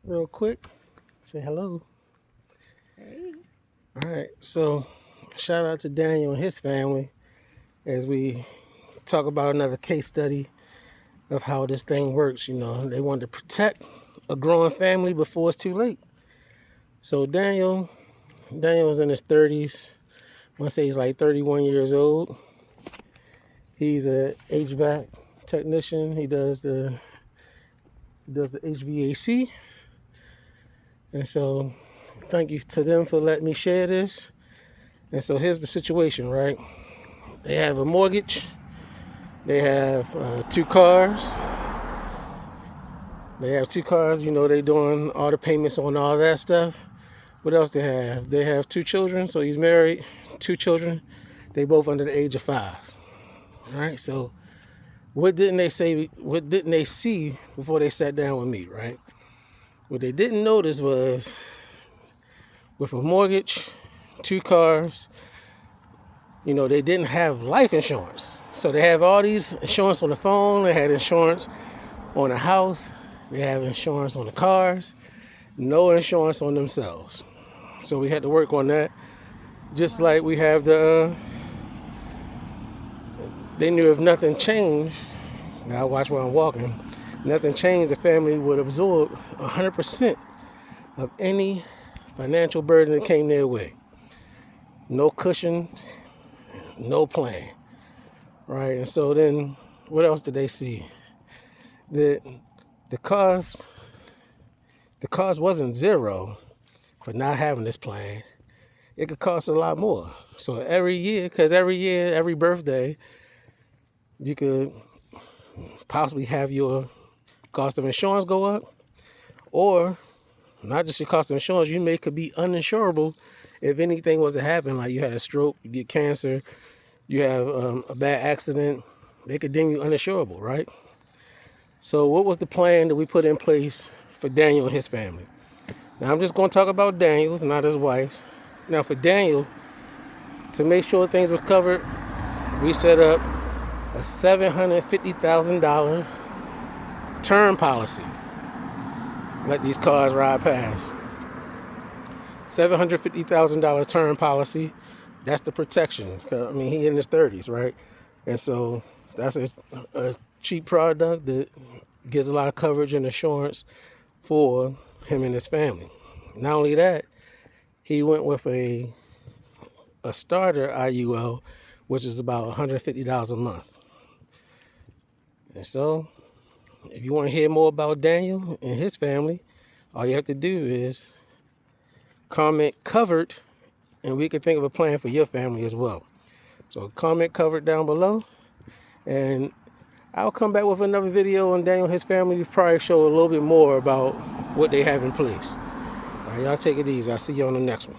real quick. Say hello. Hey. All right. So, shout out to Daniel and his family as we talk about another case study of how this thing works. You know, they wanted to protect a growing family before it's too late. So, Daniel was in his 30s. I want to say he's like 31 years old. He's a HVAC technician. He does the HVAC. And so, thank you to them for letting me share this. And so here's the situation, right? They have a mortgage. They have 2 cars. They have 2 cars. You know, they doing all the payments on all that stuff. What else they have? They have 2 children. So he's married, 2 children. They both under the age of 5. All right. So what didn't they say? What didn't they see before they sat down with me? Right. What they didn't notice was with a mortgage, 2 cars. You know, they didn't have life insurance. So they have all these insurance on the phone. They had insurance on the house. They have insurance on the cars. No insurance on themselves. So we had to work on that. Just like we have they knew if nothing changed, now I watch while I'm walking, nothing changed, the family would absorb 100% of any financial burden that came their way. No cushion, no plan. Right, and so then what else did they see? That the cost wasn't zero for not having this plan. It could cost a lot more. So every year, every birthday, you could possibly have your cost of insurance go up, or not just your cost of insurance, could be uninsurable if anything was to happen, like you had a stroke, you get cancer, you have a bad accident, they could deem you uninsurable, right? So what was the plan that we put in place for Daniel and his family? Now I'm just going to talk about Daniel's, not his wife's. Now for Daniel, to make sure things were covered, we set up a $750,000 term policy. Let these cars ride past. $750,000 term policy. That's the protection. I mean, he in his 30s, right? And so that's a cheap product that gives a lot of coverage and assurance for him and his family. Not only that, he went with a starter IUL, which is about $150 a month. And so, if you want to hear more about Daniel and his family, all you have to do is comment covered, and we can think of a plan for your family as well. So comment covered down below, and I'll come back with another video on Daniel and his family. Probably show a little bit more about what they have in place. All right, y'all take it easy. I'll see you on the next one.